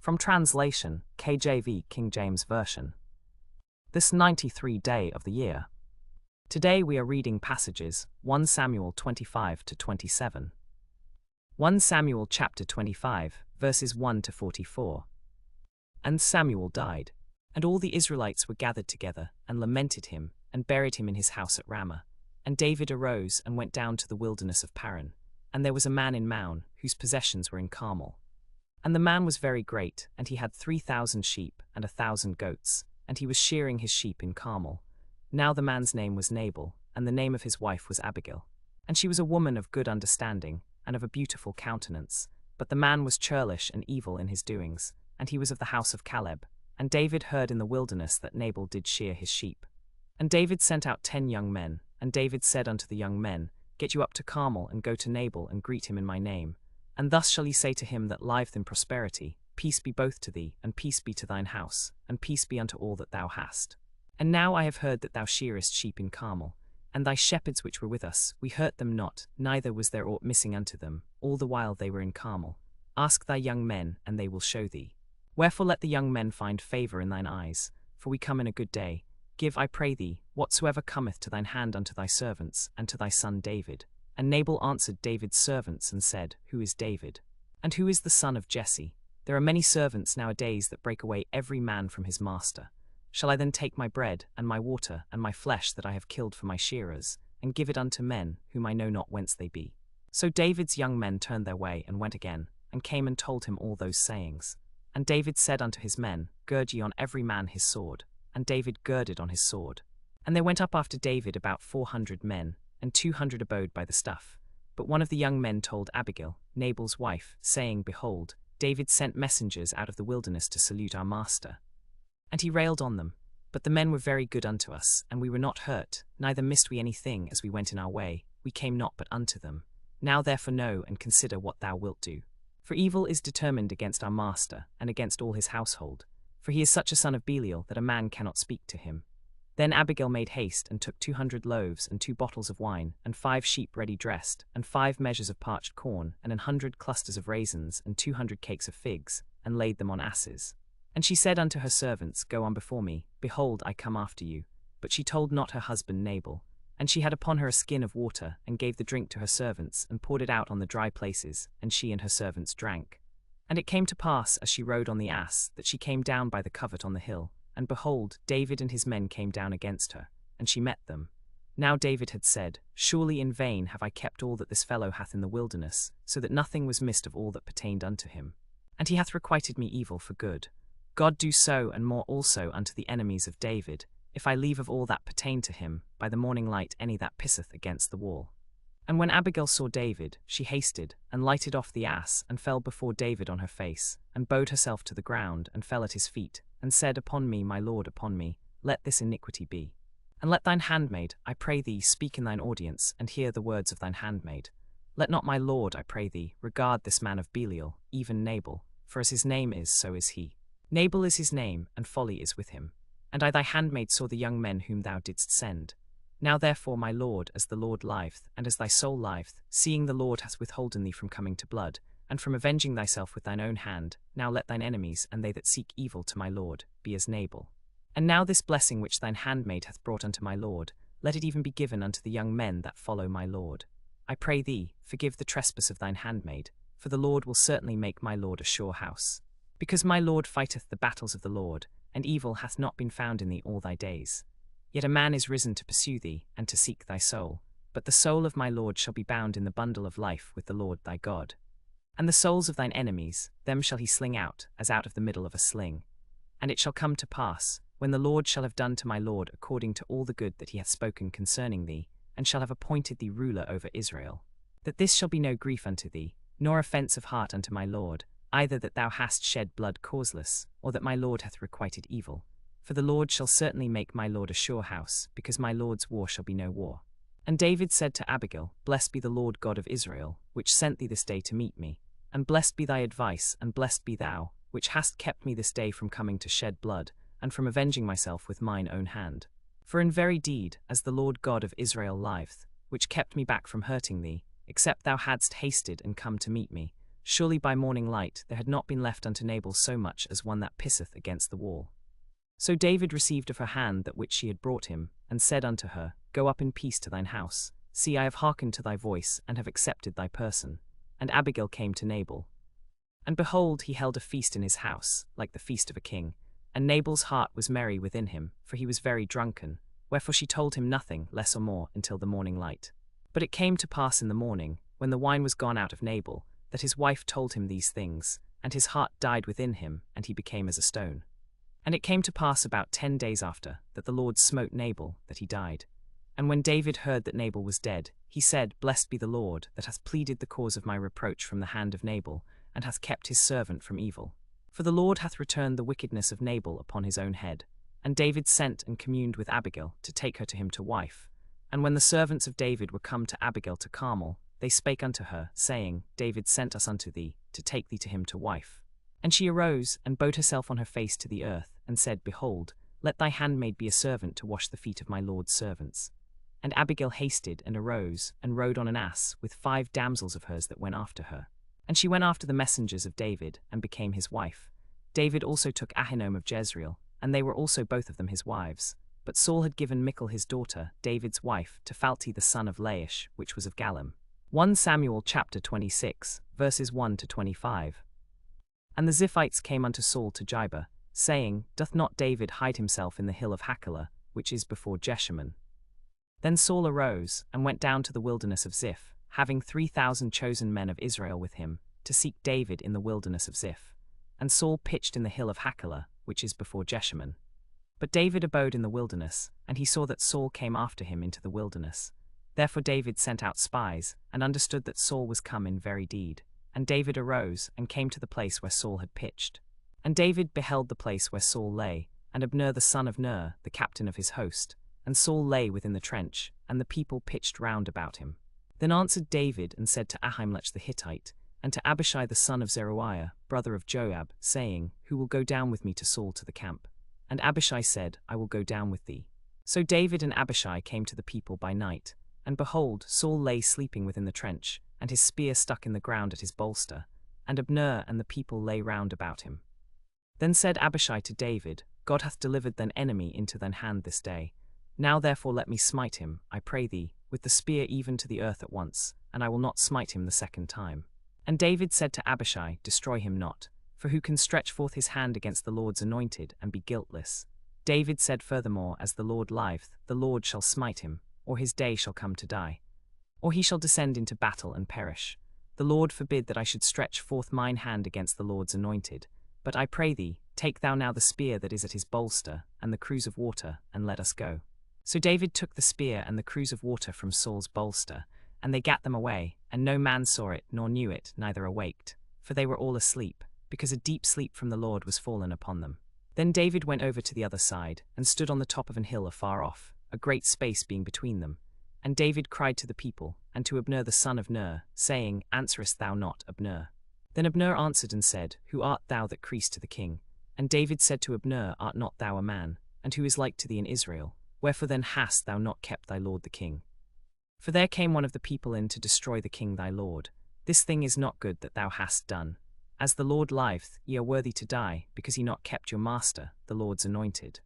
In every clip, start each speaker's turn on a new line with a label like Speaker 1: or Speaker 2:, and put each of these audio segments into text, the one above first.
Speaker 1: From translation, KJV King James Version. This 93rd day of the year. Today we are reading passages 1 Samuel 25 to 27. 1 Samuel chapter 25, verses 1 to 44. And Samuel died, and all the Israelites were gathered together, and lamented him, and buried him in his house at Ramah. And David arose and went down to the wilderness of Paran. And there was a man in Maon, whose possessions were in Carmel. And the man was very great, and he had 3,000 sheep and 1,000 goats, and he was shearing his sheep in Carmel. Now the man's name was Nabal, and the name of his wife was Abigail. And she was a woman of good understanding, and of a beautiful countenance. But the man was churlish and evil in his doings, and he was of the house of Caleb. And David heard in the wilderness that Nabal did shear his sheep. And David sent out 10 young men, and David said unto the young men, Get you up to Carmel, and go to Nabal, and greet him in my name. And thus shall ye say to him that liveth in prosperity, Peace be both to thee, and peace be to thine house, and peace be unto all that thou hast. And now I have heard that thou shearest sheep in Carmel, and thy shepherds which were with us, we hurt them not, neither was there aught missing unto them, all the while they were in Carmel. Ask thy young men, and they will show thee. Wherefore let the young men find favour in thine eyes, for we come in a good day. Give, I pray thee, whatsoever cometh to thine hand unto thy servants, and to thy son David. And Nabal answered David's servants, and said, Who is David? And who is the son of Jesse? There are many servants nowadays that break away every man from his master. Shall I then take my bread, and my water, and my flesh that I have killed for my shearers, and give it unto men, whom I know not whence they be? So David's young men turned their way, and went again, and came and told him all those sayings. And David said unto his men, Gird ye on every man his sword. And David girded on his sword. And they went up after David about 400 men, and 200 abode by the stuff. But one of the young men told Abigail, Nabal's wife, saying, Behold, David sent messengers out of the wilderness to salute our master. And he railed on them. But the men were very good unto us, and we were not hurt, neither missed we anything as we went in our way, we came not but unto them. Now therefore know and consider what thou wilt do. For evil is determined against our master, and against all his household. For he is such a son of Belial that a man cannot speak to him. Then Abigail made haste, and took 200 loaves, and 2 bottles of wine, and 5 sheep ready dressed, and 5 measures of parched corn, and 100 clusters of raisins, and 200 cakes of figs, and laid them on asses. And she said unto her servants, Go on before me, behold, I come after you. But she told not her husband Nabal. And she had upon her a skin of water, and gave the drink to her servants, and poured it out on the dry places, and she and her servants drank. And it came to pass, as she rode on the ass, that she came down by the covert on the hill, and behold, David and his men came down against her, and she met them. Now David had said, Surely in vain have I kept all that this fellow hath in the wilderness, so that nothing was missed of all that pertained unto him. And he hath requited me evil for good. God do so and more also unto the enemies of David, if I leave of all that pertain to him, by the morning light any that pisseth against the wall. And when Abigail saw David, she hasted, and lighted off the ass, and fell before David on her face, and bowed herself to the ground, and fell at his feet, and said, Upon me, my lord, upon me, let this iniquity be. And let thine handmaid, I pray thee, speak in thine audience, and hear the words of thine handmaid. Let not my lord, I pray thee, regard this man of Belial, even Nabal, for as his name is, so is he. Nabal is his name, and folly is with him. And I thy handmaid saw the young men whom thou didst send. Now therefore, my lord, as the Lord liveth, and as thy soul liveth, seeing the Lord hath withholden thee from coming to blood, and from avenging thyself with thine own hand, now let thine enemies, and they that seek evil to my lord, be as Nabal. And now this blessing which thine handmaid hath brought unto my lord, let it even be given unto the young men that follow my lord. I pray thee, forgive the trespass of thine handmaid, for the Lord will certainly make my lord a sure house. Because my lord fighteth the battles of the Lord, and evil hath not been found in thee all thy days. Yet a man is risen to pursue thee, and to seek thy soul. But the soul of my lord shall be bound in the bundle of life with the Lord thy God. And the souls of thine enemies, them shall he sling out, as out of the middle of a sling. And it shall come to pass, when the Lord shall have done to my lord according to all the good that he hath spoken concerning thee, and shall have appointed thee ruler over Israel, that this shall be no grief unto thee, nor offence of heart unto my lord, either that thou hast shed blood causeless, or that my lord hath requited evil. For the Lord shall certainly make my lord a sure house, because my lord's war shall be no war. And David said to Abigail, Blessed be the Lord God of Israel, which sent thee this day to meet me. And blessed be thy advice, and blessed be thou, which hast kept me this day from coming to shed blood, and from avenging myself with mine own hand. For in very deed, as the Lord God of Israel liveth, which kept me back from hurting thee, except thou hadst hasted and come to meet me, Surely by morning light there had not been left unto Nabal so much as one that pisseth against the wall. So David received of her hand that which she had brought him, and said unto her, Go up in peace to thine house. See, I have hearkened to thy voice, and have accepted thy person. And Abigail came to Nabal. And behold, he held a feast in his house, like the feast of a king. And Nabal's heart was merry within him, for he was very drunken. Wherefore she told him nothing, less or more, until the morning light. But it came to pass in the morning, when the wine was gone out of Nabal, that his wife told him these things, and his heart died within him, and he became as a stone. And it came to pass about 10 days after, that the Lord smote Nabal, that he died. And when David heard that Nabal was dead, he said, Blessed be the Lord, that hath pleaded the cause of my reproach from the hand of Nabal, and hath kept his servant from evil. For the Lord hath returned the wickedness of Nabal upon his own head. And David sent and communed with Abigail, to take her to him to wife. And when the servants of David were come to Abigail to Carmel, they spake unto her, saying, David sent us unto thee, to take thee to him to wife. And she arose, and bowed herself on her face to the earth, and said, Behold, let thy handmaid be a servant to wash the feet of my lord's servants. And Abigail hasted, and arose, and rode on an ass, with 5 damsels of hers that went after her. And she went after the messengers of David, and became his wife. David also took Ahinoam of Jezreel, and they were also both of them his wives. But Saul had given Michal his daughter, David's wife, to Phalti the son of Laish, which was of Gallim. 1 Samuel chapter 26, verses 1 to 25. And the Ziphites came unto Saul to Gibeah, saying, Doth not David hide himself in the hill of Hachilah, which is before Jeshimon? Then Saul arose, and went down to the wilderness of Ziph, having 3,000 chosen men of Israel with him, to seek David in the wilderness of Ziph. And Saul pitched in the hill of Hachilah, which is before Jeshimon. But David abode in the wilderness, and he saw that Saul came after him into the wilderness. Therefore David sent out spies, and understood that Saul was come in very deed. And David arose, and came to the place where Saul had pitched. And David beheld the place where Saul lay, and Abner the son of Ner, the captain of his host. And Saul lay within the trench, and the people pitched round about him. Then answered David, and said to Ahimelech the Hittite, and to Abishai the son of Zeruiah, brother of Joab, saying, Who will go down with me to Saul to the camp? And Abishai said, I will go down with thee. So David and Abishai came to the people by night. And behold, Saul lay sleeping within the trench, and his spear stuck in the ground at his bolster. And Abner and the people lay round about him. Then said Abishai to David, God hath delivered thine enemy into thine hand this day. Now therefore let me smite him, I pray thee, with the spear even to the earth at once, and I will not smite him the second time. And David said to Abishai, Destroy him not, for who can stretch forth his hand against the Lord's anointed, and be guiltless? David said furthermore, As the Lord liveth, the Lord shall smite him, or his day shall come to die. Or he shall descend into battle and perish. The Lord forbid that I should stretch forth mine hand against the Lord's anointed. But I pray thee, take thou now the spear that is at his bolster, and the cruse of water, and let us go. So David took the spear and the cruse of water from Saul's bolster, and they gat them away, and no man saw it, nor knew it, neither awaked, for they were all asleep, because a deep sleep from the Lord was fallen upon them. Then David went over to the other side, and stood on the top of an hill afar off, a great space being between them. And David cried to the people, and to Abner the son of Ner, saying, Answerest thou not, Abner? Then Abner answered and said, Who art thou that criest to the king? And David said to Abner, Art not thou a man? And who is like to thee in Israel? Wherefore then hast thou not kept thy lord the king? For there came one of the people in to destroy the king thy lord. This thing is not good that thou hast done. As the Lord liveth, ye are worthy to die, because ye not kept your master, the Lord's anointed.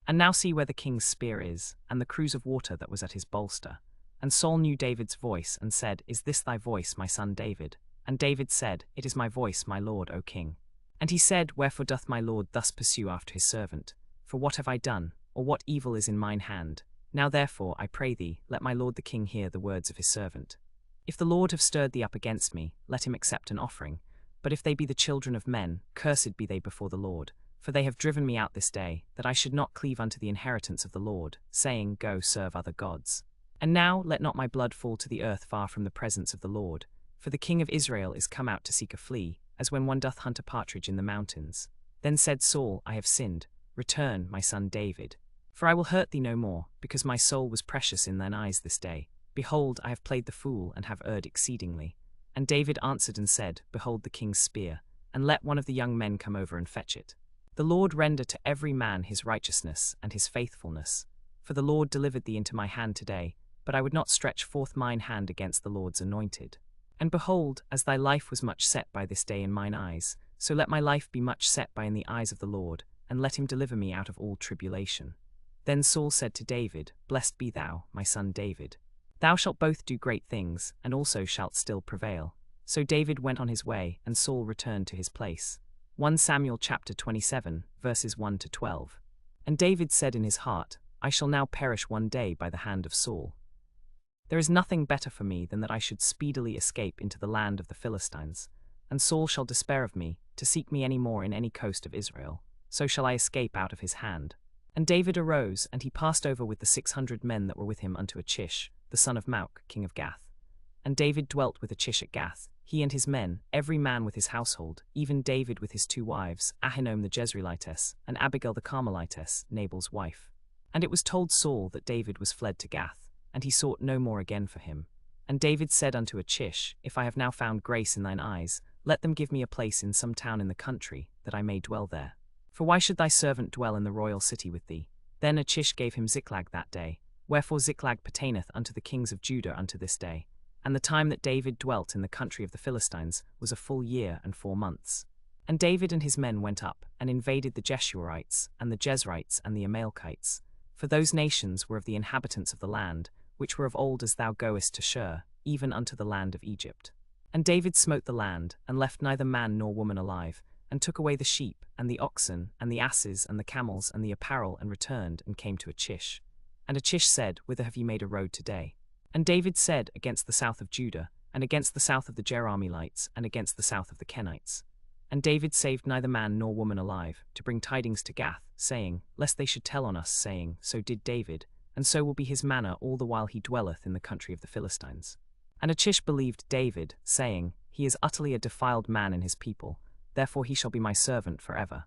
Speaker 1: And now see where the king's spear is, and the cruse of water that was at his bolster. And Saul knew David's voice, and said, Is this thy voice, my son David? And David said, It is my voice, my lord, O king. And he said, Wherefore doth my lord thus pursue after his servant? For what have I done, or what evil is in mine hand? Now therefore, I pray thee, let my lord the king hear the words of his servant. If the Lord have stirred thee up against me, let him accept an offering. But if they be the children of men, cursed be they before the Lord. For they have driven me out this day, that I should not cleave unto the inheritance of the Lord, saying, Go serve other gods. And now let not my blood fall to the earth far from the presence of the Lord. For the king of Israel is come out to seek a flea, as when one doth hunt a partridge in the mountains. Then said Saul, I have sinned. Return, my son David. For I will hurt thee no more, because my soul was precious in thine eyes this day. Behold, I have played the fool, and have erred exceedingly. And David answered and said, Behold the king's spear, and let one of the young men come over and fetch it. The Lord render to every man his righteousness and his faithfulness. For the Lord delivered thee into my hand today, but I would not stretch forth mine hand against the Lord's anointed. And behold, as thy life was much set by this day in mine eyes, so let my life be much set by in the eyes of the Lord, and let him deliver me out of all tribulation. Then Saul said to David, Blessed be thou, my son David. Thou shalt both do great things, and also shalt still prevail. So David went on his way, and Saul returned to his place. 1 Samuel chapter 27, verses 1 to 12. And David said in his heart, I shall now perish one day by the hand of Saul. There is nothing better for me than that I should speedily escape into the land of the Philistines, and Saul shall despair of me, to seek me any more in any coast of Israel. So shall I escape out of his hand. And David arose, and he passed over with the 600 men that were with him unto Achish, the son of Maoch, king of Gath. And David dwelt with Achish at Gath, he and his men, every man with his household, even David with his 2 wives, Ahinoam the Jezreelitess, and Abigail the Carmelitess, Nabal's wife. And it was told Saul that David was fled to Gath, and he sought no more again for him. And David said unto Achish, If I have now found grace in thine eyes, let them give me a place in some town in the country, that I may dwell there. For why should thy servant dwell in the royal city with thee? Then Achish gave him Ziklag that day, wherefore Ziklag pertaineth unto the kings of Judah unto this day. And the time that David dwelt in the country of the Philistines was a full year and 4 months. And David and his men went up, and invaded the Geshurites, and the Jezrites, and the Amalekites. For those nations were of the inhabitants of the land, which were of old as thou goest to Shur, even unto the land of Egypt. And David smote the land, and left neither man nor woman alive, and took away the sheep, and the oxen, and the asses, and the camels, and the apparel, and returned, and came to Achish. And Achish said, Whither have ye made a road today? And David said, Against the south of Judah, and against the south of the Jerahmeelites, and against the south of the Kenites. And David saved neither man nor woman alive, to bring tidings to Gath, saying, Lest they should tell on us, saying, So did David, and so will be his manner all the while he dwelleth in the country of the Philistines. And Achish believed David, saying, He is utterly a defiled man in his people, therefore he shall be my servant forever.